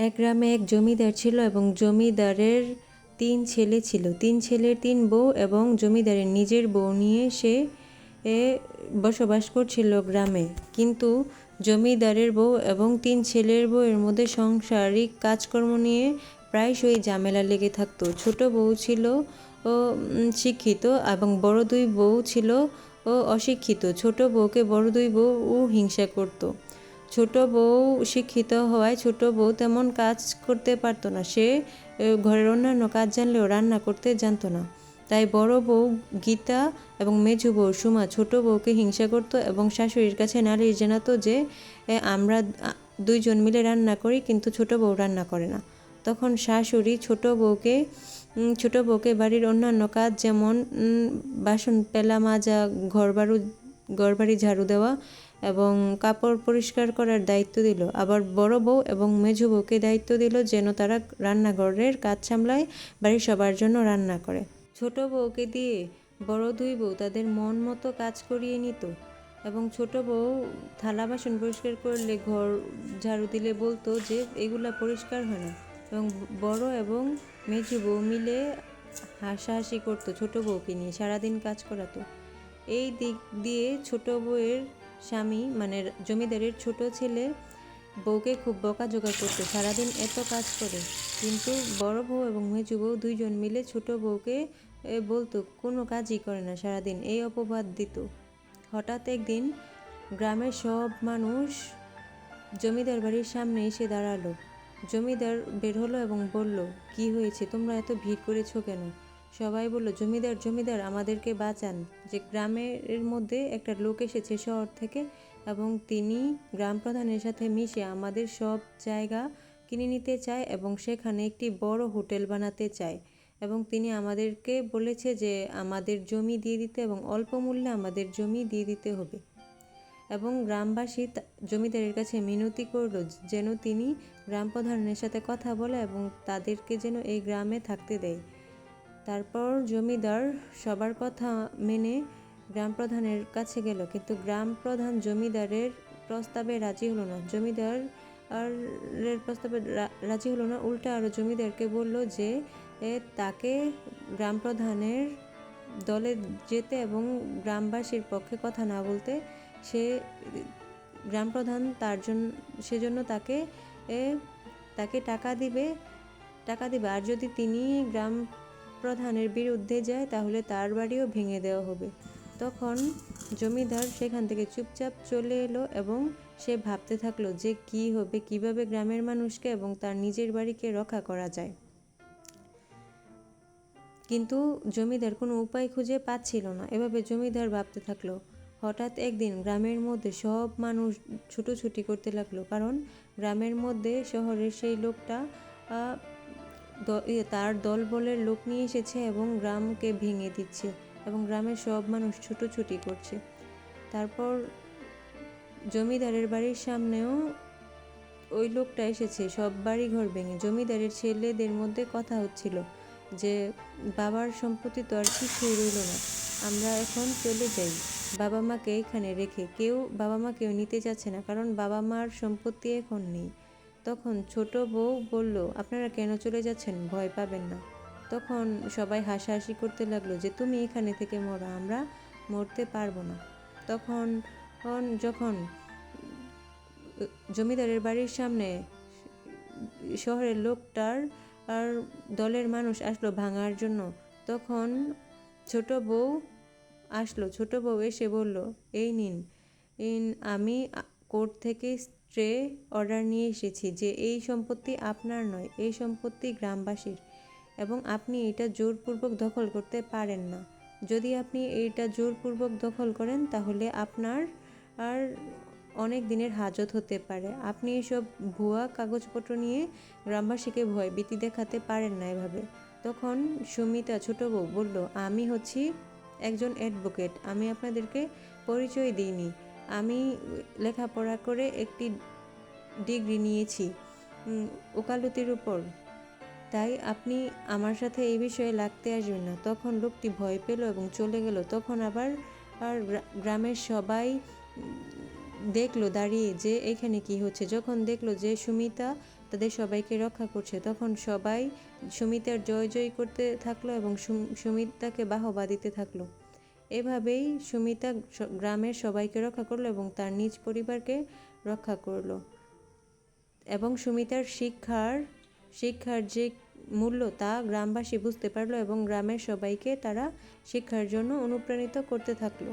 এক গ্রামে এক জমিদার ছিল এবং জমিদারের ৩ ছেলে ছিল। ৩ ছেলের ৩ বউ এবং জমিদারের নিজের বউ নিয়ে সে বসবাস করছিল গ্রামে। কিন্তু জমিদারের বউ এবং ৩ ছেলের বউয়ের মধ্যে সাংসারিক কাজকর্ম নিয়ে প্রায়শই ঝামেলা লেগে থাকতো। ছোট বউ ছিল শিক্ষিত এবং বড় ২ বউ ছিল অশিক্ষিত। ছোট বউকে বড় ২ বউ হিংসা করত। ছোট বউ শিক্ষিত হওয়ায় ছোট বউ তেমন কাজ করতে পারতো না। সে ঘরের অন্যান্য কাজ জানলেও রান্না করতে জানতো না। তাই বড় বউ গীতা এবং মেজো বউ সুমা ছোট বউকে হিংসা করত এবং শাশুড়ির কাছে নালিশ জানাতো যে আমরা ২ জন মিলে রান্না করি, কিন্তু ছোট বউ রান্না করে না। তখন শাশুড়ি ছোট বউকে বাড়ির অন্যান্য কাজ যেমন বাসন পেলা মাজা, ঘরবাড়ি ঝাড়ু দেওয়া এবং কাপড় পরিষ্কার করার দায়িত্ব দিল। আবার বড় বউ এবং মেজো বউকে দায়িত্ব দিল যেন তারা রান্নাঘরের কাজ সামলায়, বাড়ির সবার জন্য রান্না করে। ছোট বউকে দিয়ে বড় ২ বউ তাদের মন মতো কাজ করিয়ে নিত এবং ছোট বউ থালা বাসন পরিষ্কার করলে, ঘর ঝাড়ু দিলে বলতো যে এগুলা পরিষ্কার হয় না, এবং বড় এবং মেজো বউ মিলে হাসাহাসি করতো ছোট বউকে নিয়ে, সারাদিন কাজ করাতো। এই দিক দিয়ে ছোট বউয়ের স্বামী মানে জমিদারের ছোট ছেলে বউকে খুব বকাঝকা করতো, সারাদিন এত কাজ করে। কিন্তু বড় বউ এবং মেজো বউ ২ জন মিলে ছোট বউকে বলতো কোনো কাজই করে না, সারাদিন এই অপবাদ দিত। হঠাৎ একদিন গ্রামের সব মানুষ জমিদার বাড়ির সামনে এসে দাঁড়ালো। জমিদার বের হলো এবং বলল, কি হয়েছে, তোমরা এত ভিড় করেছো কেন? সবাই বলল, জমিদার আমাদেরকে বাঁচান, যে গ্রামের মধ্যে একটা লোক এসেছে শহর থেকে এবং তিনি গ্রাম প্রধানের সাথে মিশে আমাদের সব জায়গা কিনে নিতে চায় এবং সেখানে একটি বড় হোটেল বানাতে চায়, এবং তিনি আমাদেরকে বলেছে যে আমাদের জমি দিয়ে দিতে এবং অল্প মূল্যে আমাদের জমি দিয়ে দিতে হবে। এবং গ্রামবাসী জমিদারের কাছে মিনতি করল যেন তিনি গ্রাম প্রধানের সাথে কথা বলে এবং তাদেরকে যেন এই গ্রামে থাকতে দেয়। তারপর জমিদার সবার কথা মেনে গ্রাম প্রধানের কাছে গেল, কিন্তু গ্রাম প্রধান জমিদারের প্রস্তাবে রাজি হলো না। উল্টা আরও জমিদারকে বলল যে তাকে গ্রাম প্রধানের দলে যেতে এবং গ্রামবাসীর পক্ষে কথা না বলতে। সে গ্রাম প্রধান সেজন্য তাকে টাকা দিবে, আর যদি তিনি গ্রাম প্রধানের বিরুদ্ধে যায় তাহলে তার বাড়িও ভেঙে দেওয়া হবে। তখন জমিদার সেখান থেকে চুপচাপ চলে এলো এবং সে ভাবতে থাকলো যে কি হবে, কিভাবে গ্রামের মানুষকে এবং তার নিজের বাড়িকে রক্ষা করা যায়। কিন্তু জমিদার কোনো উপায় খুঁজে পাচ্ছিল না। এভাবে জমিদার ভাবতে থাকলো। হঠাৎ একদিন গ্রামের মধ্যে সব মানুষ ছুটোছুটি করতে লাগলো, কারণ গ্রামের মধ্যে শহরের সেই লোকটা তার দলবলের লোক নিয়ে এসেছে এবং গ্রামকে ভেঙে দিচ্ছে এবং গ্রামের সব মানুষ ছুটোছুটি করছে। তারপর জমিদারের বাড়ির সামনেও ওই লোকটা এসেছে সব বাড়ি ঘর ভেঙে। জমিদারের ছেলেদের মধ্যে কথা হচ্ছিল যে বাবার সম্পত্তি তো আর কিছুই রইল না, আমরা এখন চলে যাই বাবা মাকে এখানে রেখে। বাবা মাকেও নিতে চাচ্ছে না, কারণ বাবা মার সম্পত্তি এখন নেই। তখন ছোট বউ বলল, আপনারা কেন চলে যাচ্ছেন, ভয় পাবেন না। তখন সবাই হাসাহাসি করতে লাগলো যে তুমি এখানে থেকে মরো, আমরা মরতে পারবো না। যখন জমিদারের বাড়ির সামনে শহরের লোকটার আর দলের মানুষ আসলো ভাঙার জন্য, তখন ছোট বউ এসে বলল, এই নিন, আমি কোর্ট থেকে স্টে অর্ডার নিয়ে এসেছি যে এই সম্পত্তি আপনার নয়, এই সম্পত্তি গ্রামবাসীর, এবং আপনি এটা জোরপূর্বক দখল করতে পারেন না। যদি আপনি এইটা জোরপূর্বক দখল করেন তাহলে আপনার আর অনেক দিনের হাজত হতে পারে। আপনি এসব ভুয়া কাগজপত্র নিয়ে গ্রামবাসীকে ভয়ভীতি দেখাতে পারেন না এভাবে। তখন সুমিতা ছোট বউ বলল, আমি হচ্ছি একজন অ্যাডভোকেট, আমি আপনাদেরকে পরিচয় দিইনি, আমি লেখাপড়া করে একটি ডিগ্রি নিয়েছি ওকালতির উপর, তাই আপনি আমার সাথে এই বিষয়ে লাগতে আসবেন না। তখন লোকটি ভয় পেল এবং চলে গেল। তখন আবার গ্রামের সবাই দেখলো দাঁড়িয়ে যে এখানে কি হচ্ছে। যখন দেখলো যে সুমিতা তাদের সবাইকে রক্ষা করছে। তখন সবাই সুমিতার জয় জয় করতে থাকলো এবং সুমিতাকে বাহবা দিতে থাকলো। এভাবেই সুমিতা গ্রামের সবাইকে রক্ষা করলো এবং তার নিজ পরিবারকে রক্ষা করলো। এবং সুমিতার শিক্ষার যে মূল্য তা গ্রামবাসী বুঝতে পারলো এবং গ্রামের সবাইকে তারা শিক্ষার জন্য অনুপ্রাণিত করতে থাকলো।